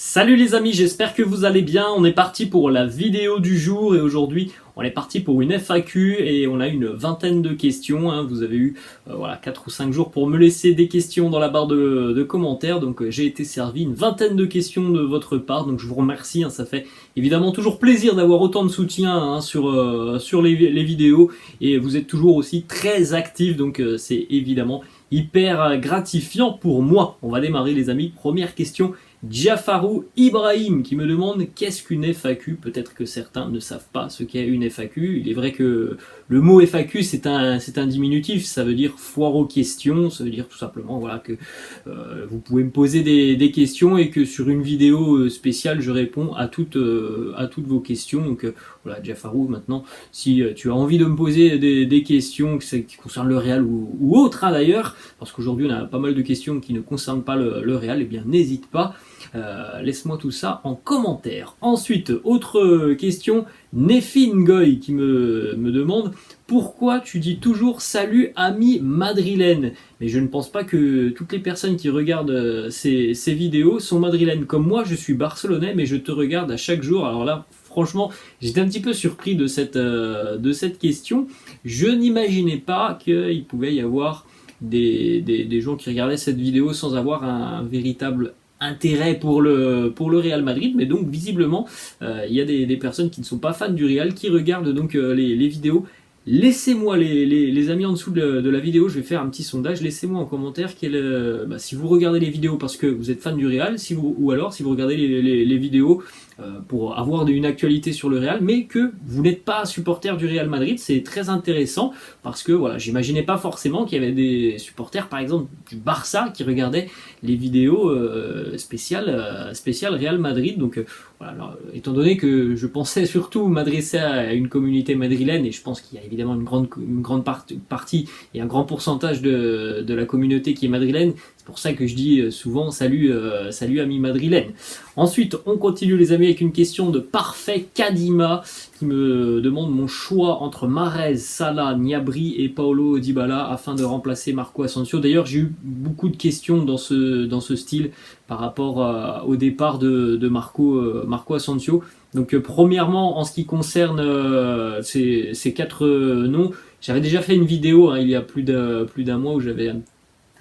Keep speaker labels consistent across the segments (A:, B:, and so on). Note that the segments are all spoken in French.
A: Salut les amis, j'espère que vous allez bien. On est parti pour la vidéo du jour et aujourd'hui on est parti pour une FAQ et on a une vingtaine de questions. Vous avez eu 4 ou 5 jours pour me laisser des questions dans la barre de commentaires. Donc j'ai été servi une vingtaine de questions de votre part. Donc je vous remercie. Ça fait évidemment toujours plaisir d'avoir autant de soutien sur les vidéos. Et vous êtes toujours aussi très actifs. Donc c'est évidemment hyper gratifiant pour moi. On va démarrer les amis. Première question. Jafarou Ibrahim qui me demande qu'est-ce qu'une FAQ. Peut-être que certains ne savent pas ce qu'est une FAQ. Il est vrai que le mot FAQ c'est un diminutif, ça veut dire foire aux questions, ça veut dire tout simplement que vous pouvez me poser des questions et que sur une vidéo spéciale je réponds à toutes vos questions. Donc voilà Jafarou, maintenant si tu as envie de me poser des questions qui concernent le Real ou autre d'ailleurs, parce qu'aujourd'hui on a pas mal de questions qui ne concernent pas le Real, et bien n'hésite pas. Laisse-moi tout ça en commentaire. Ensuite, autre question, Nefin Goy qui me demande pourquoi tu dis toujours salut ami madrilène. Mais je ne pense pas que toutes les personnes qui regardent ces vidéos sont madrilènes. Comme moi, je suis barcelonais, mais je te regarde à chaque jour. Alors là, franchement, j'étais un petit peu surpris de cette question. Je n'imaginais pas qu'il pouvait y avoir des gens qui regardaient cette vidéo sans avoir un véritable intérêt pour le Real Madrid, mais donc visiblement il y a des personnes qui ne sont pas fans du Real qui regardent donc les vidéos. Laissez-moi les amis en dessous de la vidéo, je vais faire un petit sondage, laissez-moi en commentaire si vous regardez les vidéos parce que vous êtes fan du Real, ou alors si vous regardez les vidéos pour avoir une actualité sur le Real, mais que vous n'êtes pas supporter du Real Madrid. C'est très intéressant parce que voilà, j'imaginais pas forcément qu'il y avait des supporters par exemple du Barça qui regardaient les vidéos spéciales Real Madrid. Donc voilà, alors, étant donné que je pensais surtout m'adresser à une communauté madrilène, et je pense qu'il y a évidemment une grande partie et un grand pourcentage de la communauté qui est madrilène, c'est pour ça que je dis souvent salut amis madrilènes. Ensuite, on continue les amis avec une question de Parfait Kadima qui me demande mon choix entre Mahrez, Salah, Gnabry et Paulo Dybala afin de remplacer Marco Asensio. D'ailleurs, j'ai eu beaucoup de questions dans ce style par rapport au départ de Marco Asensio. Donc premièrement, en ce qui concerne ces quatre noms, j'avais déjà fait une vidéo il y a plus d'un mois où j'avais à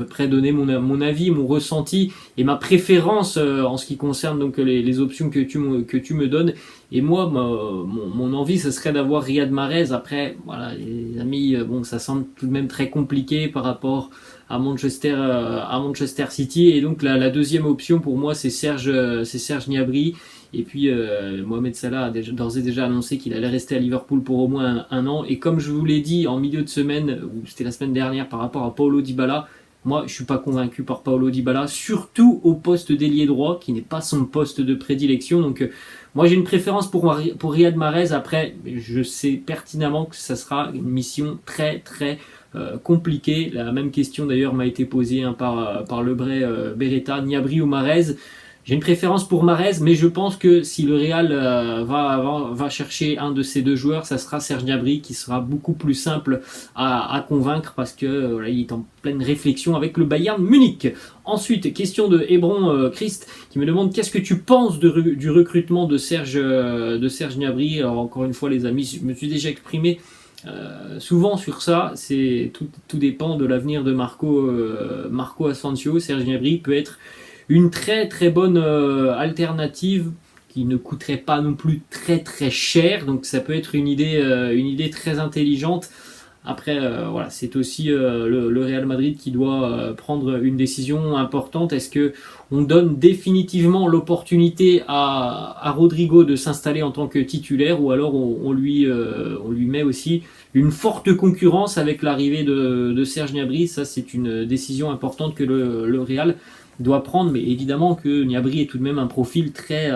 A: peu près donné mon avis, mon ressenti et ma préférence en ce qui concerne donc les options que tu me donnes. Et moi, mon envie, ce serait d'avoir Riyad Mahrez. Après, voilà, les amis, ça semble tout de même très compliqué par rapport à Manchester City. Et donc la deuxième option pour moi, c'est Serge Gnabry. Et puis Mohamed Salah a d'ores et déjà annoncé qu'il allait rester à Liverpool pour au moins un an. Et comme je vous l'ai dit en milieu de semaine, ou c'était la semaine dernière par rapport à Paulo Dybala, moi, je suis pas convaincu par Paulo Dybala, surtout au poste d'ailier droit, qui n'est pas son poste de prédilection. Donc, moi, j'ai une préférence pour Riyad Mahrez. Après, je sais pertinemment que ça sera une mission très, très compliquée. La même question, d'ailleurs, m'a été posée par Lebray Beretta, Gnabry ou Mahrez. J'ai une préférence pour Mahrez, mais je pense que si le Real va chercher un de ces deux joueurs, ça sera Serge Gnabry qui sera beaucoup plus simple à convaincre parce que il est en pleine réflexion avec le Bayern Munich. Ensuite, question de Hebron Christ qui me demande qu'est-ce que tu penses du recrutement de Serge Gnabry. Alors encore une fois les amis, je me suis déjà exprimé souvent sur ça, tout dépend de l'avenir de Marco Asensio. Serge Gnabry peut être une très très bonne alternative qui ne coûterait pas non plus très très cher, donc ça peut être une idée très intelligente. Après voilà, c'est aussi le Real Madrid qui doit prendre une décision importante. Est-ce que on donne définitivement l'opportunité à Rodrigo de s'installer en tant que titulaire, ou alors on lui met aussi une forte concurrence avec l'arrivée de Serge Gnabry? Ça c'est une décision importante que le Real doit prendre, mais évidemment que Gnabry est tout de même un profil très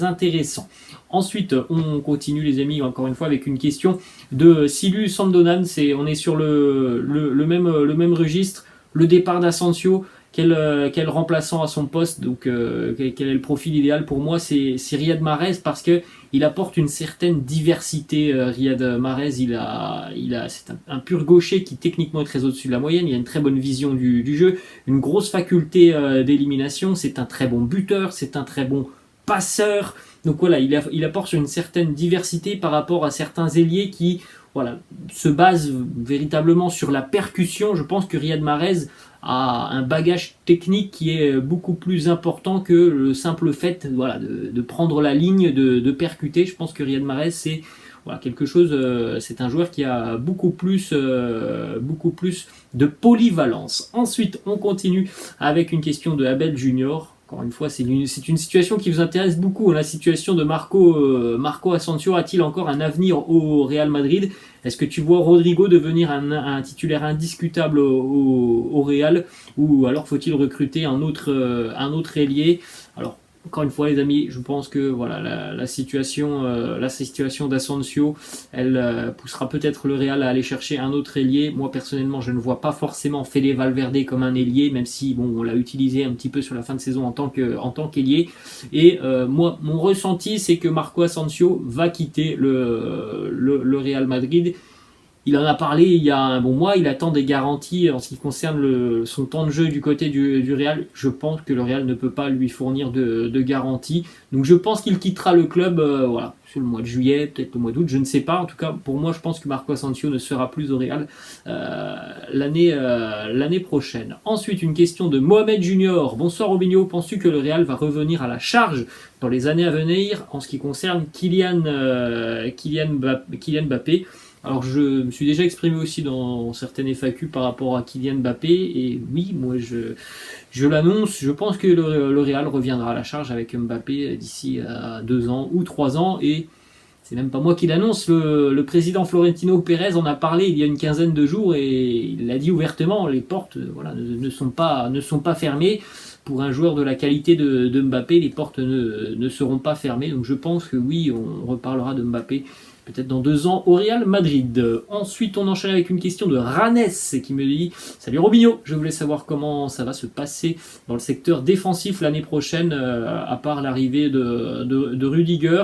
A: intéressant. Ensuite, on continue les amis, encore une fois avec une question de Silu Sandonan. On est sur le même registre. Le départ d'Asensio, quel remplaçant à son poste, donc quel est le profil idéal pour moi, c'est Riyad Mahrez, parce que il apporte une certaine diversité. Riyad Mahrez, c'est un pur gaucher qui techniquement est très au-dessus de la moyenne, il a une très bonne vision du jeu, une grosse faculté d'élimination, c'est un très bon buteur, c'est un très bon passeur. Donc voilà, il apporte une certaine diversité par rapport à certains ailiers qui voilà, se basent véritablement sur la percussion. Je pense que Riyad Mahrez a un bagage technique qui est beaucoup plus important que le simple fait voilà, de prendre la ligne, de percuter. Je pense que Riyad Mahrez, c'est voilà, quelque chose, c'est un joueur qui a beaucoup plus de polyvalence. Ensuite, on continue avec une question de Abel Junior. Encore une fois, c'est une situation qui vous intéresse beaucoup. La situation de Marco Asensio a-t-il encore un avenir au Real Madrid? Est-ce que tu vois Rodrigo devenir un titulaire indiscutable au Real, ou alors faut-il recruter un autre ailier? Alors, encore une fois, les amis, je pense que voilà, la situation d'Asensio, elle poussera peut-être le Real à aller chercher un autre ailier. Moi, personnellement, je ne vois pas forcément Fede Valverde comme un ailier, même si bon, on l'a utilisé un petit peu sur la fin de saison en tant qu'ailier. Et moi, mon ressenti, c'est que Marco Asensio va quitter le Real Madrid. Il en a parlé il y a un bon mois, il attend des garanties en ce qui concerne son temps de jeu du côté du Real. Je pense que le Real ne peut pas lui fournir de garanties. Donc je pense qu'il quittera le club voilà, sur le mois de juillet, peut-être le mois d'août, je ne sais pas. En tout cas, pour moi, je pense que Marco Asensio ne sera plus au Real l'année prochaine. Ensuite, une question de Mohamed Junior. Bonsoir Robinho, penses-tu que le Real va revenir à la charge dans les années à venir en ce qui concerne Kylian Mbappé? Alors je me suis déjà exprimé aussi dans certaines FAQ par rapport à Kylian Mbappé, et oui, moi je l'annonce, je pense que le Real reviendra à la charge avec Mbappé d'ici à 2 ans ou 3 ans, et c'est même pas moi qui l'annonce, le président Florentino Pérez en a parlé il y a une quinzaine de jours, et il l'a dit ouvertement, les portes voilà, ne sont pas fermées. Pour un joueur de la qualité de Mbappé, les portes ne seront pas fermées, donc je pense que oui, on reparlera de Mbappé peut-être dans 2 ans au Real Madrid. Ensuite, on enchaîne avec une question de Ranes qui me dit: salut Robinho, je voulais savoir comment ça va se passer dans le secteur défensif l'année prochaine, à part l'arrivée de Rudiger.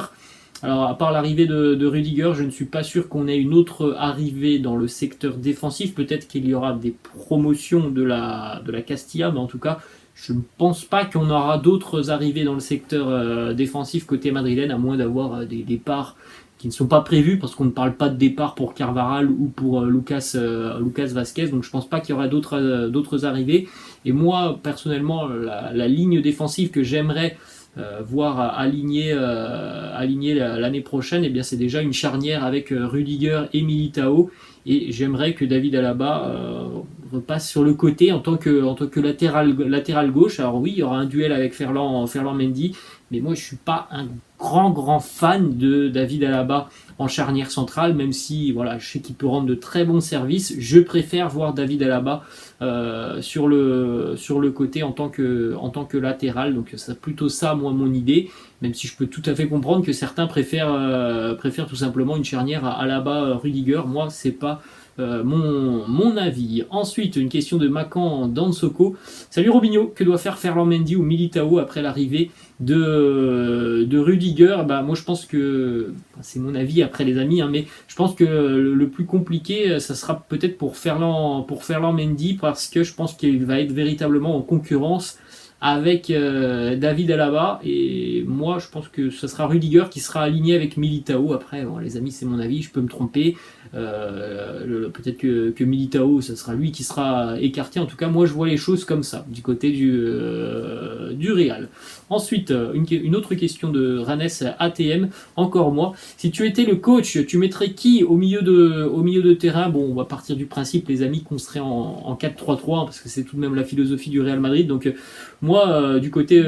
A: Alors, à part l'arrivée de Rudiger, je ne suis pas sûr qu'on ait une autre arrivée dans le secteur défensif. Peut-être qu'il y aura des promotions de la Castilla, mais en tout cas, je ne pense pas qu'on aura d'autres arrivées dans le secteur défensif côté madrilène, à moins d'avoir des départs qui ne sont pas prévus, parce qu'on ne parle pas de départ pour Carvajal ou pour Lucas Vazquez, donc je ne pense pas qu'il y aura d'autres arrivées. Et moi, personnellement, la ligne défensive que j'aimerais voir aligner l'année prochaine, eh bien c'est déjà une charnière avec Rudiger et Militao, et j'aimerais que David Alaba repasse sur le côté en tant que latéral gauche. Alors oui, il y aura un duel avec Ferland Mendy, mais moi je suis pas un grand fan de David Alaba en charnière centrale, même si voilà, je sais qu'il peut rendre de très bons services. Je préfère voir David Alaba sur le côté en tant que latéral, donc c'est plutôt ça moi mon idée, même si je peux tout à fait comprendre que certains préfèrent tout simplement une charnière à Alaba Rudiger. Moi c'est pas mon avis. Ensuite, une question de Macan Dansoko. Salut Robinho, que doit faire Ferland Mendy ou Militao après l'arrivée de Rudiger? Bah, moi je pense que, c'est mon avis après les amis, hein, mais je pense que le plus compliqué, ça sera peut-être pour Ferland Mendy, parce que je pense qu'il va être véritablement en concurrence avec David Alaba, et moi je pense que ce sera Rudiger qui sera aligné avec Militao. Après bon, les amis, c'est mon avis, je peux me tromper, peut-être que Militao, ce sera lui qui sera écarté. En tout cas moi je vois les choses comme ça du côté du Real. Ensuite, une autre question de Ranes ATM, encore moi: si tu étais le coach, tu mettrais qui au milieu de terrain? Bon, on va partir du principe les amis qu'on serait en 4-3-3, hein, parce que c'est tout de même la philosophie du Real Madrid. Donc moi, du côté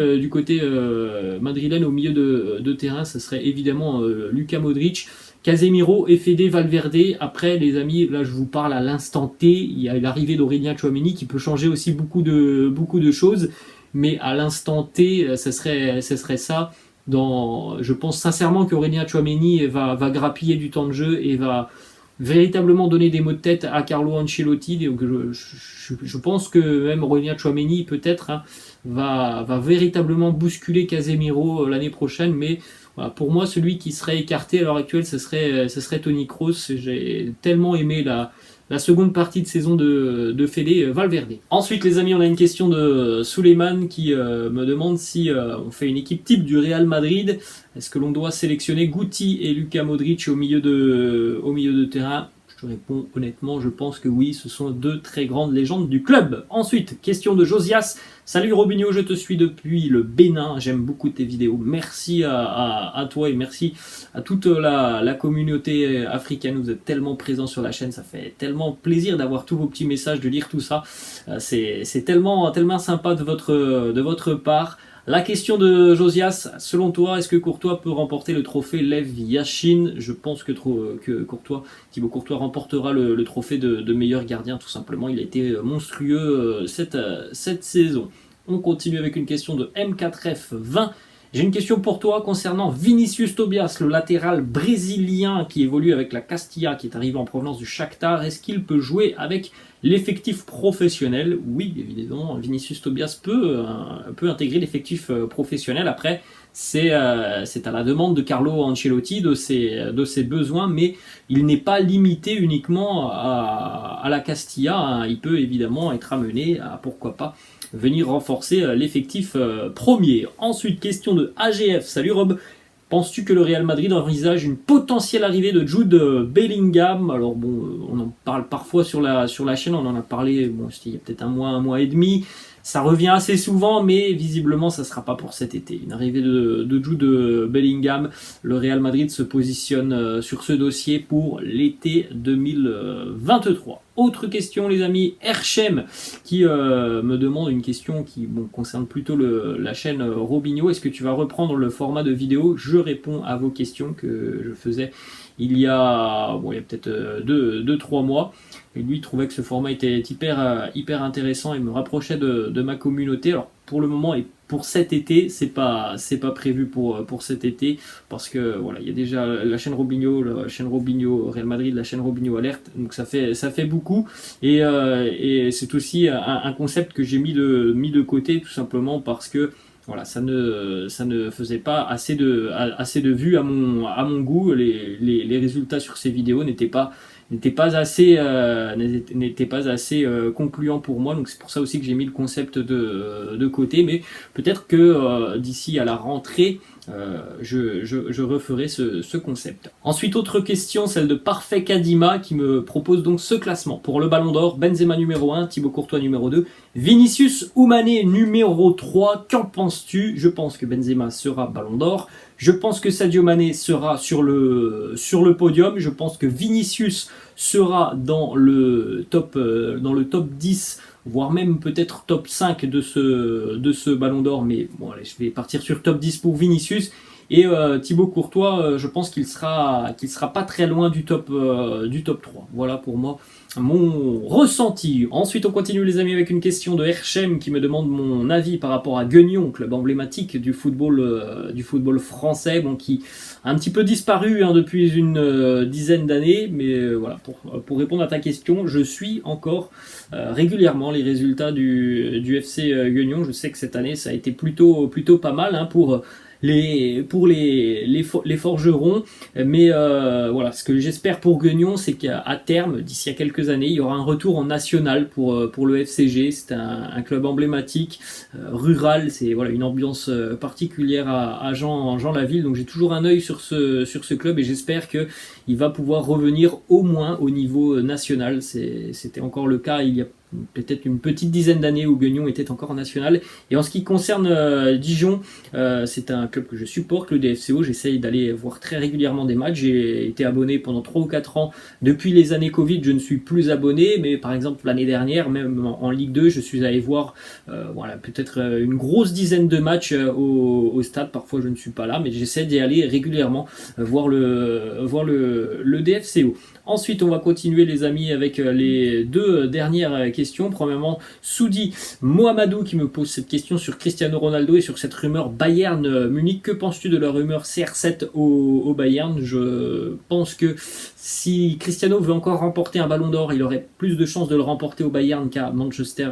A: madrilène, au milieu de terrain, ça serait évidemment Luka Modric, Casemiro et Fede Valverde. Après, les amis, là je vous parle à l'instant T, il y a l'arrivée d'Aurélien Tchouaméni qui peut changer aussi beaucoup de choses, mais à l'instant T, ça serait ça. Je pense sincèrement qu'Aurélien Tchouaméni va grappiller du temps de jeu et va véritablement donner des mots de tête à Carlo Ancelotti. Donc je pense que même Ronald Tchouaméni peut-être va véritablement bousculer Casemiro l'année prochaine, mais voilà, pour moi celui qui serait écarté à l'heure actuelle ce serait Toni Kroos. J'ai tellement aimé la seconde partie de saison de Fede Valverde. Ensuite les amis, on a une question de Suleiman qui me demande si on fait une équipe type du Real Madrid, est-ce que l'on doit sélectionner Guti et Luka Modric au milieu de terrain? Je te réponds honnêtement, je pense que oui, ce sont deux très grandes légendes du club. Ensuite, question de Josias. Salut Robinho, je te suis depuis le Bénin, j'aime beaucoup tes vidéos. Merci à toi et merci à toute la communauté africaine. Vous êtes tellement présents sur la chaîne, ça fait tellement plaisir d'avoir tous vos petits messages, de lire tout ça. C'est tellement sympa de votre part. La question de Josias, selon toi, est-ce que Courtois peut remporter le trophée Lev Yashin? Je pense que Thibaut Courtois remportera le trophée de meilleur gardien, tout simplement. Il a été monstrueux cette saison. On continue avec une question de M4F20. J'ai une question pour toi concernant Vinicius Tobias, le latéral brésilien qui évolue avec la Castilla, qui est arrivé en provenance du Shakhtar. Est-ce qu'il peut jouer avec l'effectif professionnel? Oui, évidemment, Vinicius Tobias peut intégrer l'effectif professionnel. Après, c'est à la demande de Carlo Ancelotti, de ses besoins, mais il n'est pas limité uniquement à la Castilla. Il peut évidemment être amené à, pourquoi pas, venir renforcer l'effectif premier. Ensuite, question de AGF. Salut Rob. Penses-tu que le Real Madrid envisage une potentielle arrivée de Jude Bellingham? Alors bon, on en parle parfois sur la chaîne, on en a parlé, bon, c'était il y a peut-être un mois et demi. Ça revient assez souvent, mais visiblement ça ne sera pas pour cet été. Une arrivée de Jude Bellingham, le Real Madrid se positionne sur ce dossier pour l'été 2023. Autre question les amis, Herchem qui me demande une question qui concerne plutôt la chaîne Robinho. Est-ce que tu vas reprendre le format de vidéo? Je réponds à vos questions que je faisais il y a peut-être 2-3 mois. Et lui, il trouvait que ce format était hyper intéressant et me rapprochait de ma communauté. Alors pour le moment et pour cet été, c'est pas prévu pour cet été parce que voilà, il y a déjà la chaîne Robinho Real Madrid, la chaîne Robinho Alerte, donc ça fait beaucoup et c'est aussi un concept que j'ai mis de côté tout simplement parce que voilà, ça ne faisait pas assez de vues à mon goût. Les résultats sur ces vidéos n'étaient pas assez concluants pour moi, donc c'est pour ça aussi que j'ai mis le concept de côté, mais peut-être que d'ici à la rentrée je referai ce concept. Ensuite, autre question, celle de Parfait Kadima qui me propose donc ce classement. Pour le Ballon d'Or, Benzema numéro 1, Thibaut Courtois numéro 2, Vinicius Oumane numéro 3. Qu'en penses-tu? Je pense que Benzema sera Ballon d'Or. Je pense que Sadio Mané sera sur le podium. Je pense que Vinicius sera dans le top 10, voire même peut-être top 5 de ce Ballon d'Or. Mais bon, allez, je vais partir sur top 10 pour Vinicius. Et Thibaut Courtois, je pense qu'il sera pas très loin du top 3. Voilà pour moi mon ressenti. Ensuite, on continue les amis avec une question de Herchem qui me demande mon avis par rapport à Guignon, club emblématique du football français, qui a un petit peu disparu depuis une dizaine d'années. Mais voilà, pour répondre à ta question, je suis encore régulièrement les résultats du FC Guignon. Je sais que cette année, ça a été plutôt pas mal pour les forgerons, mais voilà, ce que j'espère pour Guignon, c'est qu'à terme, d'ici à quelques années, il y aura un retour en national pour le FCG. C'est un club emblématique, rural, c'est voilà une ambiance particulière à Jean-Laville, donc j'ai toujours un œil sur ce club et j'espère que il va pouvoir revenir au moins au niveau national. C'était encore le cas il y a peut-être une petite dizaine d'années où Guignon était encore en national. Et en ce qui concerne Dijon, c'est un club que je supporte, le DFCO. J'essaye d'aller voir très régulièrement des matchs. J'ai été abonné pendant 3 ou 4 ans. Depuis les années Covid, je ne suis plus abonné, mais par exemple l'année dernière, même en Ligue 2, je suis allé voir peut-être une grosse dizaine de matchs au stade. Parfois je ne suis pas là, mais j'essaie d'y aller régulièrement voir le DFCO. Ensuite, on va continuer les amis avec les deux dernières questions questions. Premièrement, Soudi Mohamedou qui me pose cette question sur Cristiano Ronaldo et sur cette rumeur Bayern Munich. Que penses-tu de la rumeur CR7 au Bayern? Je pense que si Cristiano veut encore remporter un ballon d'or, il aurait plus de chances de le remporter au Bayern qu'à Manchester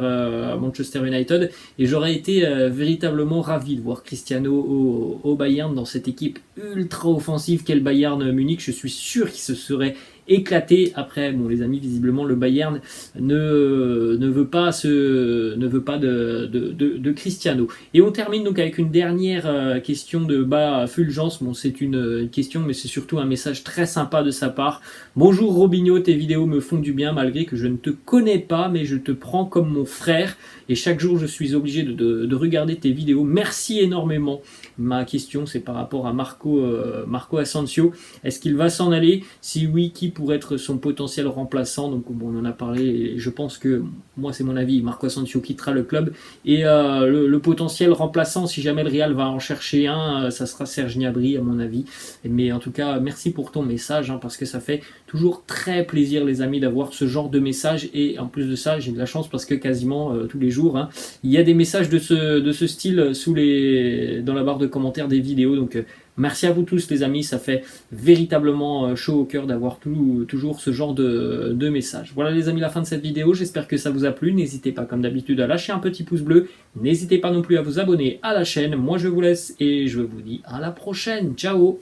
A: United. Et j'aurais été véritablement ravi de voir Cristiano au Bayern dans cette équipe ultra offensive qu'est le Bayern Munich. Je suis sûr qu'il se serait éclaté. Après, bon, les amis, visiblement, le Bayern ne veut pas de Cristiano. Et on termine donc avec une dernière question de bas Fulgence. Bon, c'est une question, mais c'est surtout un message très sympa de sa part. Bonjour Robinho, tes vidéos me font du bien malgré que je ne te connais pas, mais je te prends comme mon frère et chaque jour je suis obligé de regarder tes vidéos. Merci énormément. Ma question, c'est par rapport à Marco Asensio. Est-ce qu'il va s'en aller? Si oui, qui pourrait être son potentiel remplaçant? Donc bon, on en a parlé et je pense que, moi c'est mon avis, Marco Asensio quittera le club et le potentiel remplaçant, si jamais le Real va en chercher un, ça sera Serge Gnabry à mon avis. Mais en tout cas, merci pour ton message, parce que ça fait toujours très plaisir les amis d'avoir ce genre de message. Et en plus de ça, j'ai de la chance parce que quasiment tous les jours, il y a des messages de ce style dans la barre de commentaires des vidéos. Donc merci à vous tous les amis, ça fait véritablement chaud au cœur d'avoir toujours ce genre de messages. Voilà les amis, la fin de cette vidéo, j'espère que ça vous a plu. N'hésitez pas comme d'habitude à lâcher un petit pouce bleu, n'hésitez pas non plus à vous abonner à la chaîne. Moi je vous laisse et je vous dis à la prochaine, ciao.